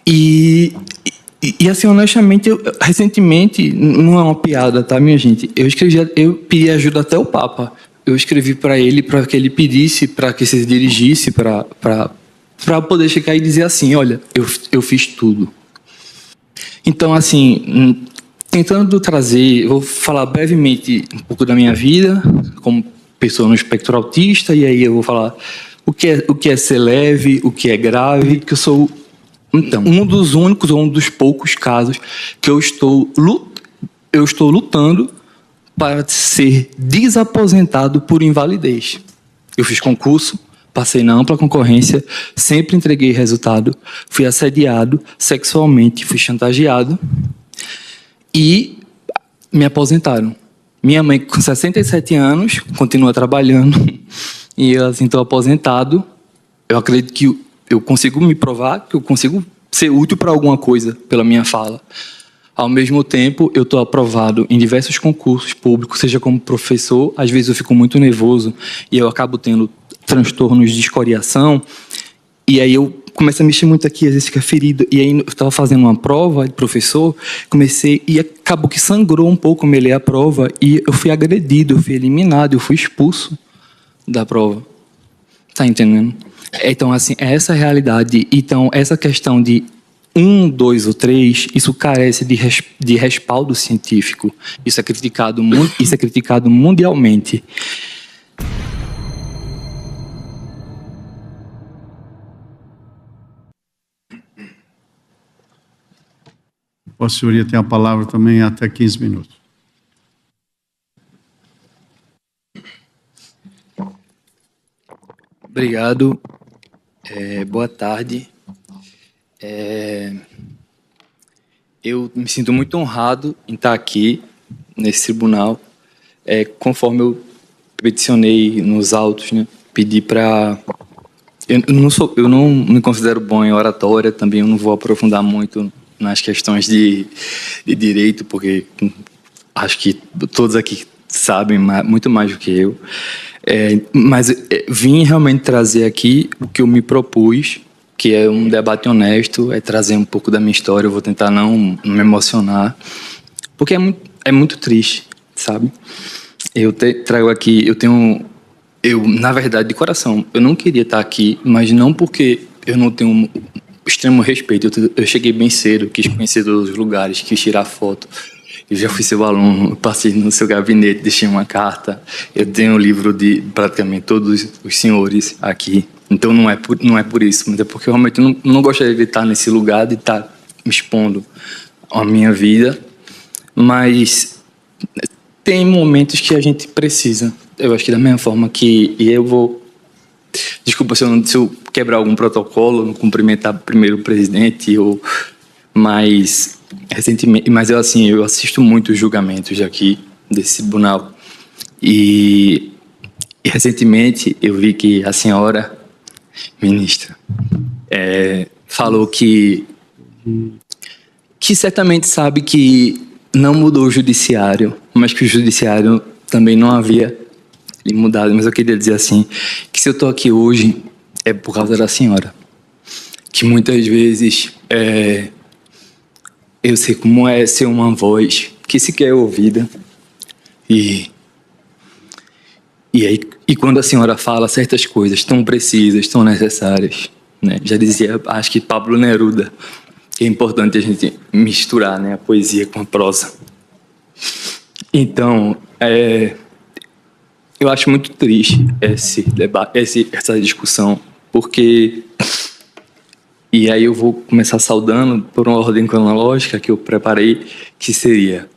E assim, honestamente, recentemente, não é uma piada, tá, minha gente? Eu pedi ajuda até o Papa. Eu escrevi para ele, para que ele pedisse, para que se dirigisse, para poder chegar e dizer assim: olha, eu fiz tudo. Então, assim, tentando trazer, eu vou falar brevemente um pouco da minha vida, como pessoa no espectro autista, e aí eu vou falar o que é ser leve, o que é grave, que eu sou então, um dos únicos ou um dos poucos casos que eu estou lutando para ser desaposentado por invalidez. Eu fiz concurso, passei na ampla concorrência, sempre entreguei resultado, fui assediado sexualmente, fui chantageado e me aposentaram. Minha mãe, com 67 anos, continua trabalhando e eu, assim, estou aposentado. Eu acredito que eu consigo me provar, que eu consigo ser útil para alguma coisa pela minha fala. Ao mesmo tempo, eu estou aprovado em diversos concursos públicos, seja como professor, às vezes eu fico muito nervoso e eu acabo tendo transtornos de escoriação, e aí eu começo a mexer muito aqui, às vezes fica ferido, e aí eu estava fazendo uma prova de professor, comecei, e acabou que sangrou um pouco me ler a prova, e eu fui agredido, eu fui eliminado, eu fui expulso da prova. Tá entendendo? Então, assim, é essa realidade. Então, essa questão de 1, 2 ou 3, isso carece de respaldo científico. Isso é criticado mundialmente. A senhoria tem a palavra também até 15 minutos. Obrigado. Boa tarde. Eu me sinto muito honrado em estar aqui nesse tribunal. Conforme eu peticionei nos autos, né, pedi para... Eu não me considero bom em oratória, também eu não vou aprofundar muito nas questões de direito, porque acho que todos aqui sabem muito mais do que eu. Mas vim realmente trazer aqui o que eu me propus, que é um debate honesto, é trazer um pouco da minha história. Eu vou tentar não me emocionar, porque é muito triste, sabe? Eu trago aqui, na verdade, de coração, eu não queria estar aqui, mas não porque eu não tenho um extremo respeito. Eu cheguei bem cedo, quis conhecer todos os lugares, quis tirar foto. Eu já fui seu aluno, passei no seu gabinete, deixei uma carta. Eu tenho um livro de praticamente todos os senhores aqui. Então não é por isso, mas é porque eu realmente não gostaria de estar nesse lugar, de estar me expondo a minha vida. Mas tem momentos que a gente precisa. Eu acho que da mesma forma que... E eu vou... Desculpa se eu quebrar algum protocolo, não cumprimentar primeiro o presidente, mas recentemente... Mas eu assisto muitos julgamentos aqui desse tribunal. E recentemente eu vi que a senhora ministra falou que certamente sabe que não mudou o judiciário, mas que o judiciário também não havia mudado. Mas eu queria dizer assim, que se eu estou aqui hoje é por causa da senhora, que muitas vezes eu sei como é ser uma voz que sequer é ouvida, e quando a senhora fala certas coisas tão precisas, tão necessárias, né? Já dizia, acho que Pablo Neruda, que é importante a gente misturar, né, a poesia com a prosa. Então, eu acho muito triste esse debate, essa discussão, porque... E aí eu vou começar saudando por uma ordem cronológica que eu preparei, que seria...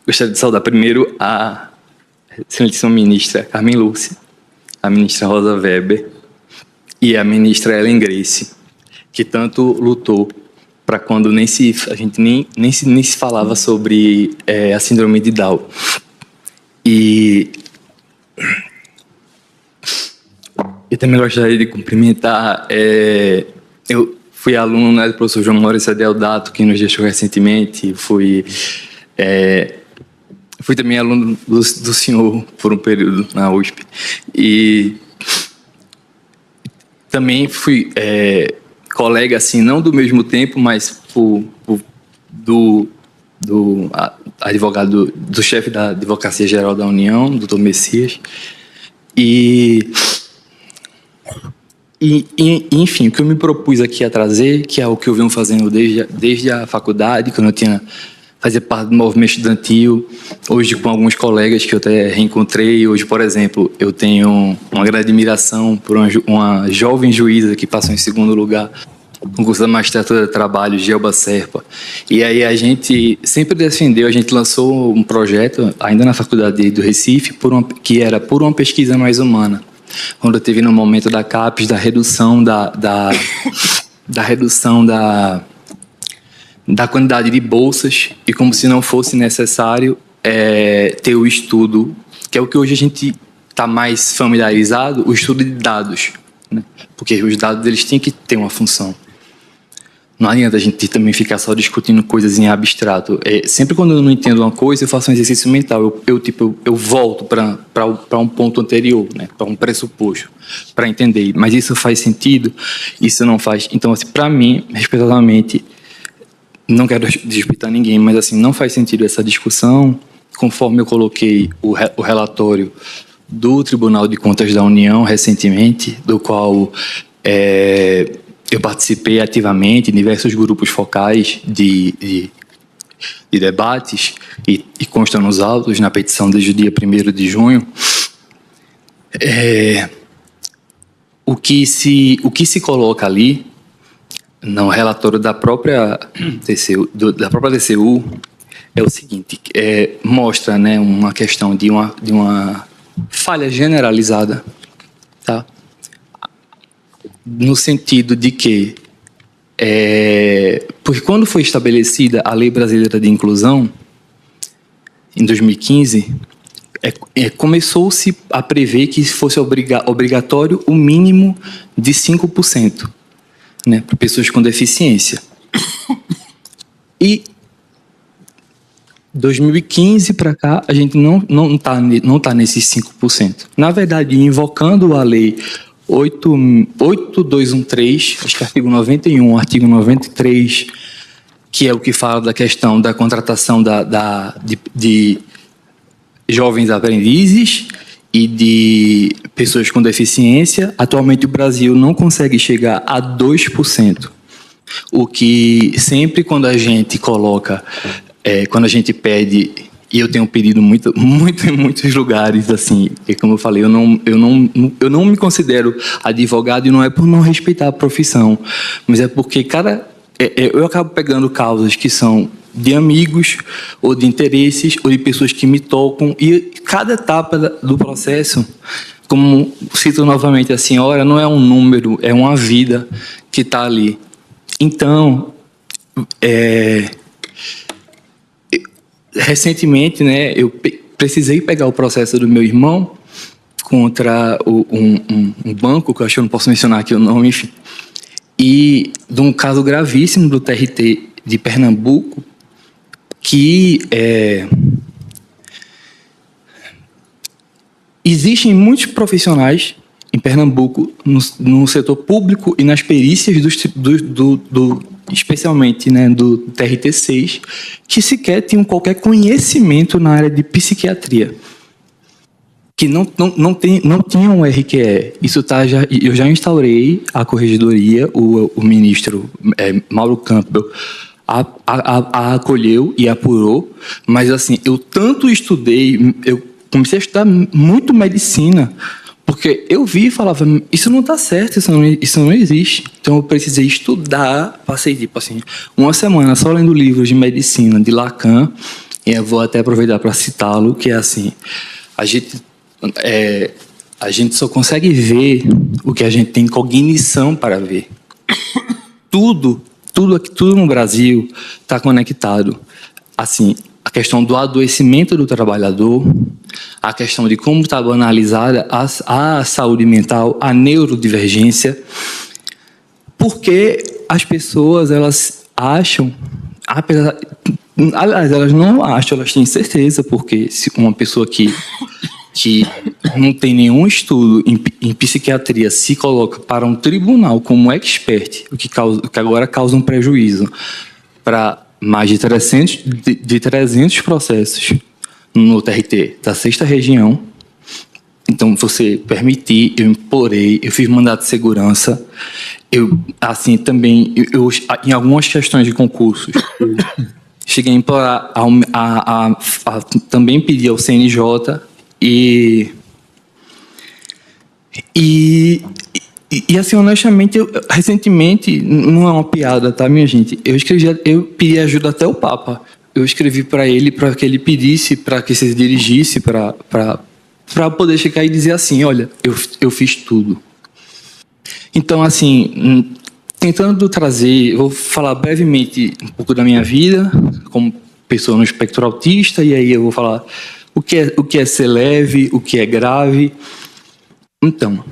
Gostaria de saudar primeiro a excelentíssima ministra Carmen Lúcia, a ministra Rosa Weber e a ministra Ellen Grace, que tanto lutou para quando a gente nem se falava sobre a síndrome de Down. E eu também gostaria de cumprimentar... eu fui aluno, né, do professor João Maurício Deodato, que nos deixou recentemente. Fui também aluno do senhor por um período na USP. E também fui colega, assim, não do mesmo tempo, mas do advogado, do chefe da Advocacia Geral da União, doutor Messias. Enfim, o que eu me propus aqui a trazer, que é o que eu venho fazendo desde a faculdade, quando eu fazia parte do movimento estudantil, hoje com alguns colegas que eu até reencontrei. Hoje, por exemplo, eu tenho uma grande admiração por uma jovem juíza que passou em segundo lugar no concurso da magistratura de trabalho, Gelba Serpa. E aí a gente sempre defendeu, a gente lançou um projeto, ainda na faculdade do Recife, que era por uma pesquisa mais humana. Quando eu teve no momento da CAPES, da redução da redução da quantidade de bolsas, e como se não fosse necessário ter o estudo, que é o que hoje a gente está mais familiarizado, o estudo de dados, né? Porque os dados eles têm que ter uma função. Não adianta a gente também ficar só discutindo coisas em abstrato. Sempre quando eu não entendo uma coisa, eu faço um exercício mental. Eu volto para um ponto anterior, né? Para um pressuposto, para entender. Mas isso faz sentido? Isso não faz? Então, assim, para mim, respeitosamente, não quero desrespeitar ninguém, mas assim, não faz sentido essa discussão, conforme eu coloquei o relatório do Tribunal de Contas da União recentemente, do qual eu participei ativamente em diversos grupos focais de debates e consta nos autos, na petição desde o dia 1º de junho. O que se coloca ali no relatório da própria TCU é o seguinte, mostra, né, uma questão de uma falha generalizada, tá? No sentido de que, porque quando foi estabelecida a Lei Brasileira de Inclusão, em 2015, começou-se a prever que fosse obrigatório o mínimo de 5%, né, para pessoas com deficiência. E 2015 para cá, a gente não tá nesses 5%. Na verdade, invocando a Lei 8213, acho que artigo 91, artigo 93, que é o que fala da questão da contratação de jovens aprendizes e de pessoas com deficiência. Atualmente o Brasil não consegue chegar a 2%. O que sempre quando a gente coloca, quando a gente pede, e eu tenho pedido muito em muitos lugares, assim, e como eu falei, eu não me considero advogado, e não é por não respeitar a profissão, mas é porque eu acabo pegando causas que são de amigos, ou de interesses, ou de pessoas que me tocam, e cada etapa do processo, como cito novamente a senhora, não é um número, é uma vida que está ali. Então, recentemente, né, eu precisei pegar o processo do meu irmão contra um banco, que eu acho que eu não posso mencionar aqui o nome, enfim, e de um caso gravíssimo do TRT de Pernambuco, que existem muitos profissionais em Pernambuco, no setor público e nas perícias especialmente, né, do TRT6, que sequer tinham qualquer conhecimento na área de psiquiatria, que não tinham um RQE. Isso eu já instaurei a corregedoria, o ministro Mauro Campbell a acolheu e apurou, mas assim, eu tanto estudei, eu comecei a estudar muito medicina, porque eu vi e falava, isso não está certo, isso não existe. Então eu precisei estudar, passei tipo assim, uma semana só lendo livros de medicina de Lacan, e eu vou até aproveitar para citá-lo, que é assim, a gente só consegue ver o que a gente tem cognição para ver. Tudo no Brasil está conectado. Assim, a questão do adoecimento do trabalhador, a questão de como está banalizada a saúde mental, a neurodivergência, porque as pessoas, elas acham, aliás, elas não acham, elas têm certeza, porque se uma pessoa que que não tem nenhum estudo em psiquiatria se coloca para um tribunal como expert, o que agora causa um prejuízo para mais de 300 processos no TRT da 6ª região. Então, você permitir, eu implorei, eu fiz mandato de segurança, em algumas questões de concursos, eu cheguei a implorar, a também pedir ao CNJ e assim, honestamente, recentemente, não é uma piada, tá, minha gente? Eu pedi ajuda até o Papa. Eu escrevi para ele, para que ele pedisse, para que se dirigisse, para poder chegar e dizer assim, olha, eu fiz tudo. Então, assim, tentando trazer, eu vou falar brevemente um pouco da minha vida, como pessoa no espectro autista, e aí eu vou falar o que é ser leve, o que é grave. Então,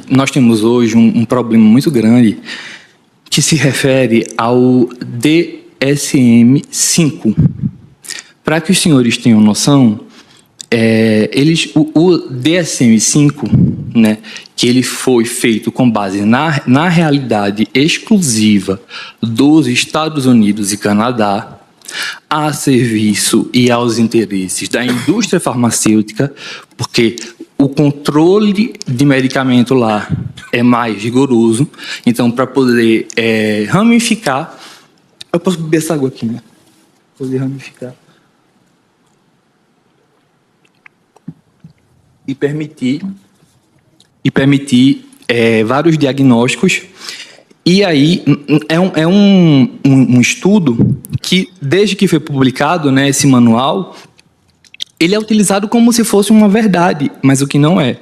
nós temos hoje um problema muito grande que se refere ao DSM-5. Para que os senhores tenham noção, o DSM-5, né, que ele foi feito com base na realidade exclusiva dos Estados Unidos e Canadá, a serviço e aos interesses da indústria farmacêutica, porque o controle de medicamento lá é mais rigoroso. Então, para poder ramificar... Eu posso beber essa água aqui, né? Poder ramificar. E permitir vários diagnósticos. E aí, é um estudo que, desde que foi publicado, né, esse manual, ele é utilizado como se fosse uma verdade, mas o que não é.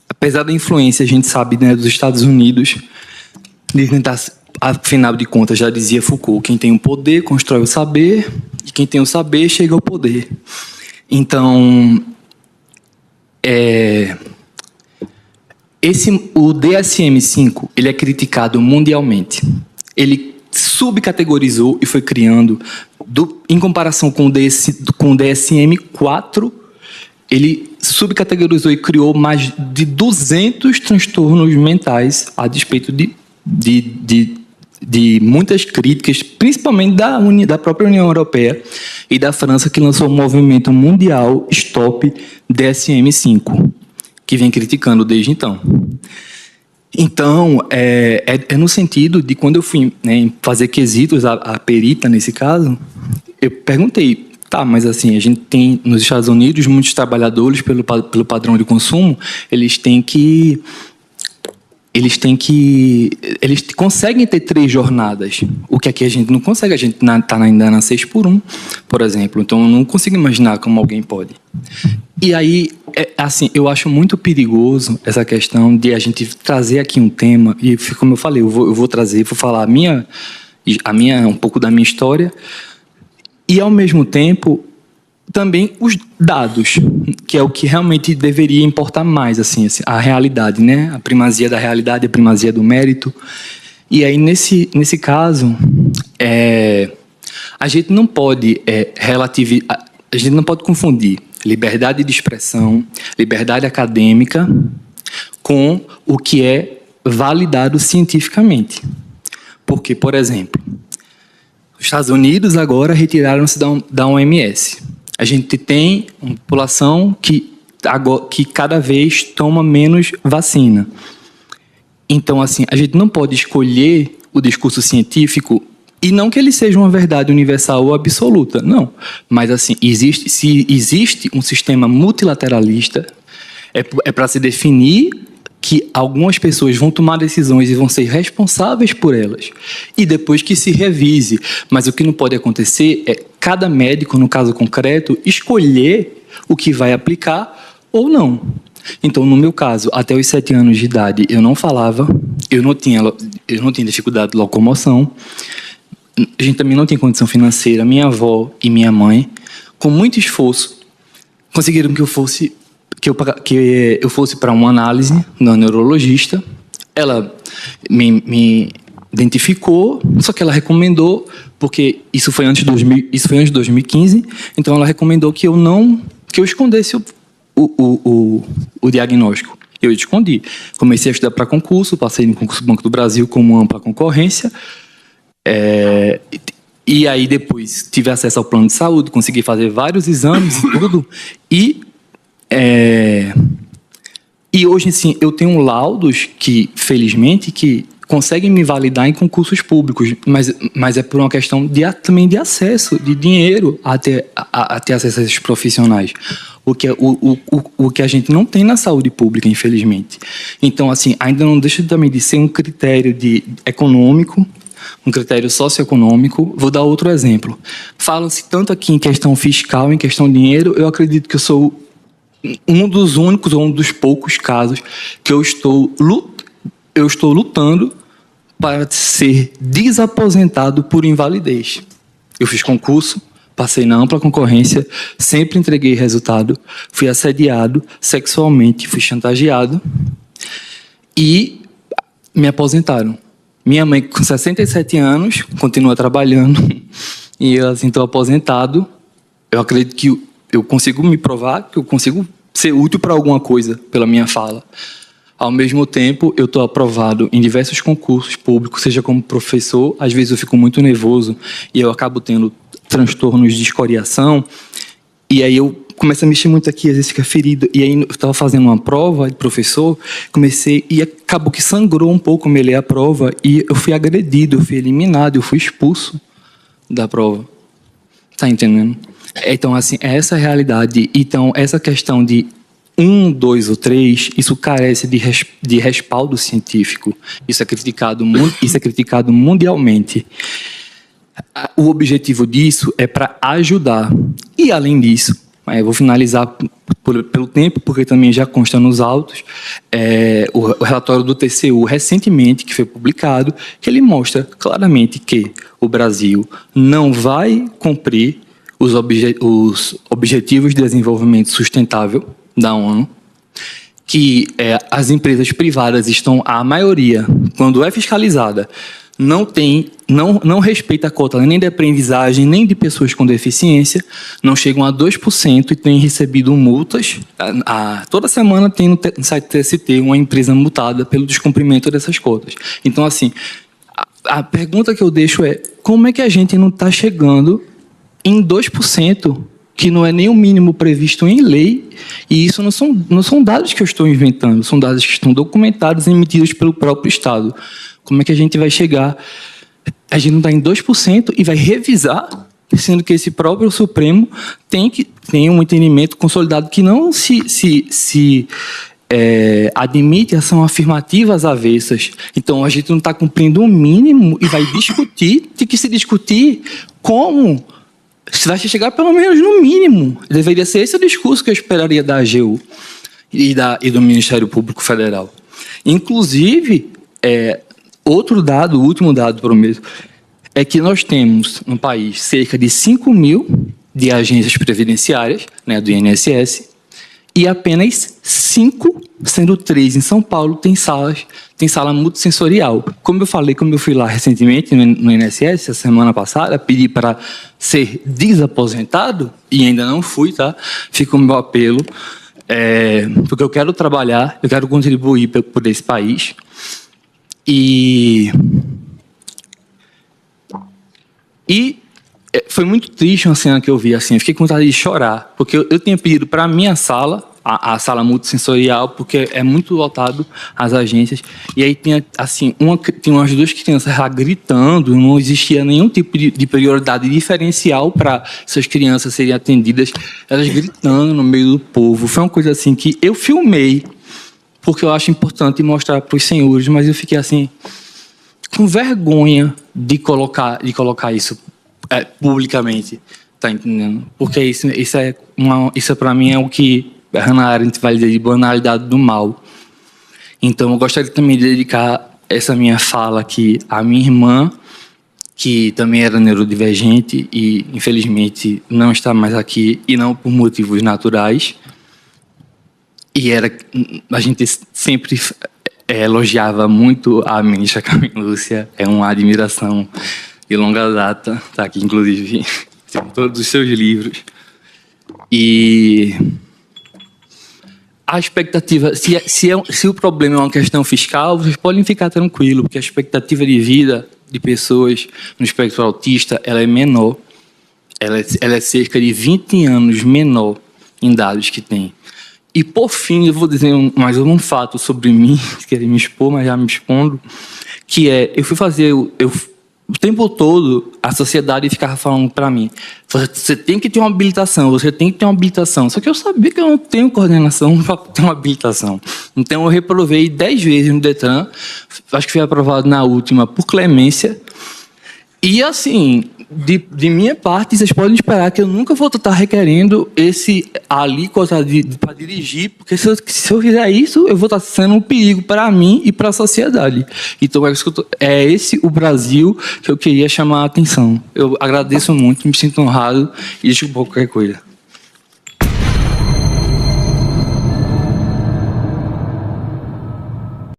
Apesar da influência, a gente sabe, né, dos Estados Unidos, afinal de contas, já dizia Foucault, quem tem o poder constrói o saber, e quem tem o saber chega ao poder. Então, o DSM-5, ele é criticado mundialmente. Ele subcategorizou e foi criando, em comparação com o DSM-4, ele subcategorizou e criou mais de 200 transtornos mentais, a despeito de muitas críticas, principalmente da própria União Europeia e da França, que lançou um movimento mundial Stop DSM-5, que vem criticando desde então. Então, é no sentido de quando eu fui, né, fazer quesitos a perita, nesse caso, eu perguntei, tá, mas assim, a gente tem nos Estados Unidos muitos trabalhadores, pelo padrão de consumo, eles conseguem ter 3 jornadas, o que aqui a gente não consegue, a gente está ainda na 6x1, por exemplo, então eu não consigo imaginar como alguém pode. E aí, assim, eu acho muito perigoso essa questão de a gente trazer aqui um tema, e como eu falei, eu vou falar um pouco da minha história, e ao mesmo tempo, também os dados, que é o que realmente deveria importar mais, assim, a realidade, né? A primazia da realidade, a primazia do mérito. E aí, nesse caso, a gente não pode a gente não pode confundir liberdade de expressão, liberdade acadêmica, com o que é validado cientificamente. Porque, por exemplo, os Estados Unidos agora retiraram-se da OMS. A gente tem uma população que cada vez toma menos vacina. Então, assim, a gente não pode escolher o discurso científico, e não que ele seja uma verdade universal ou absoluta, não. Mas, assim, se existe um sistema multilateralista, é para se definir que algumas pessoas vão tomar decisões e vão ser responsáveis por elas. E depois que se revise. Mas o que não pode acontecer é cada médico, no caso concreto, escolher o que vai aplicar ou não. Então, no meu caso, até os 7 anos de idade, eu não falava, eu não tinha dificuldade de locomoção, a gente também não tem condição financeira. Minha avó e minha mãe, com muito esforço, conseguiram que eu fosse para uma análise na neurologista. Ela me identificou, só que ela recomendou, porque isso foi antes de 2015, então ela recomendou que eu escondesse o diagnóstico. Eu escondi. Comecei a estudar para concurso, passei no concurso Banco do Brasil como ampla concorrência, e aí depois tive acesso ao plano de saúde, consegui fazer vários exames e tudo, e hoje, sim, eu tenho laudos que, felizmente, que conseguem me validar em concursos públicos, mas é por uma questão também de acesso, de dinheiro a ter acesso a esses profissionais. O que a gente não tem na saúde pública, infelizmente. Então, assim, ainda não deixa também de ser um critério econômico, um critério socioeconômico. Vou dar outro exemplo. Fala-se tanto aqui em questão fiscal, em questão de dinheiro, eu acredito que eu sou um dos únicos ou um dos poucos casos que eu estou lutando para ser desaposentado por invalidez. Eu fiz concurso, passei na ampla concorrência, sempre entreguei resultado, fui assediado sexualmente, fui chantageado e me aposentaram. Minha mãe, com 67 anos, continua trabalhando e eu, assim, estou aposentado. Eu acredito que eu consigo me provar, que eu consigo ser útil para alguma coisa pela minha fala. Ao mesmo tempo, eu estou aprovado em diversos concursos públicos, seja como professor, às vezes eu fico muito nervoso e eu acabo tendo transtornos de escoriação, e aí eu começo a mexer muito aqui, às vezes fica ferido, e aí eu estava fazendo uma prova de professor, e acabou que sangrou um pouco me ler a prova, e eu fui agredido, eu fui eliminado, eu fui expulso da prova. Tá entendendo? Então, assim, é essa a realidade. Então, essa questão de 1, 2 ou 3, isso carece de respaldo científico. Isso é criticado mundialmente. O objetivo disso é para ajudar. E, além disso, eu vou finalizar pelo tempo, porque também já consta nos autos, o relatório do TCU, recentemente, que foi publicado, que ele mostra claramente que o Brasil não vai cumprir os Objetivos de Desenvolvimento Sustentável da ONU, que as empresas privadas estão, a maioria, quando é fiscalizada, não respeita a cota nem de aprendizagem, nem de pessoas com deficiência, não chegam a 2% e têm recebido multas. Toda semana tem no site TST uma empresa multada pelo descumprimento dessas cotas. Então, assim, a pergunta que eu deixo é: como é que a gente não está chegando em 2%, que não é nem o mínimo previsto em lei, e isso não são dados que eu estou inventando, são dados que estão documentados e emitidos pelo próprio Estado. Como é que a gente vai chegar? A gente não está em 2% e vai revisar, sendo que esse próprio Supremo tem um entendimento consolidado que não se admite ação afirmativa às avessas. Então, a gente não está cumprindo o mínimo e vai discutir, tem que se discutir como se vai chegar pelo menos no mínimo. Deveria ser esse o discurso que eu esperaria da AGU e do Ministério Público Federal. Inclusive, o último dado prometo, é que nós temos no país cerca de 5 mil de agências previdenciárias, né, do INSS, e apenas 5, sendo 3 em São Paulo, tem sala multissensorial. Como eu fui lá recentemente no INSS, a semana passada, pedi para ser desaposentado, e ainda não fui, tá? Fica o meu apelo, porque eu quero trabalhar, eu quero contribuir por esse país. E foi muito triste uma cena que eu vi, assim, eu fiquei com vontade de chorar, porque eu tinha pedido para a minha sala, a sala multissensorial, porque é muito lotado as agências, e aí tinha, assim, tinha umas 2 crianças lá gritando, não existia nenhum tipo de prioridade diferencial para essas crianças serem atendidas, elas gritando no meio do povo. Foi uma coisa assim que eu filmei, porque eu acho importante mostrar para os senhores, mas eu fiquei assim, com vergonha de colocar isso publicamente, tá entendendo? Porque isso para mim é o que a Hannah Arendt vai dizer de banalidade do mal. Então eu gostaria também de dedicar essa minha fala aqui à minha irmã, que também era neurodivergente e infelizmente não está mais aqui, e não por motivos naturais. E a gente sempre elogiava muito a ministra Carmen Lúcia, é uma admiração de longa data, está aqui inclusive todos os seus livros. E a expectativa, se o problema é uma questão fiscal, vocês podem ficar tranquilos, porque a expectativa de vida de pessoas no espectro autista ela é menor. Ela é cerca de 20 anos menor em dados que tem. E, por fim, eu vou dizer mais um fato sobre mim, queria me expor, mas já me expondo, que é, eu fui fazer... O tempo todo, a sociedade ficava falando para mim, você tem que ter uma habilitação, você tem que ter uma habilitação. Só que eu sabia que eu não tenho coordenação para ter uma habilitação. Então, eu reprovei 10 vezes no Detran, acho que fui aprovado na última por clemência. E, assim, de minha parte, vocês podem esperar que eu nunca vou estar requerendo esse alíquota para dirigir, porque se eu fizer isso, eu vou estar sendo um perigo para mim e para a sociedade. Então, é esse o Brasil que eu queria chamar a atenção. Eu agradeço muito, me sinto honrado e desculpa qualquer coisa.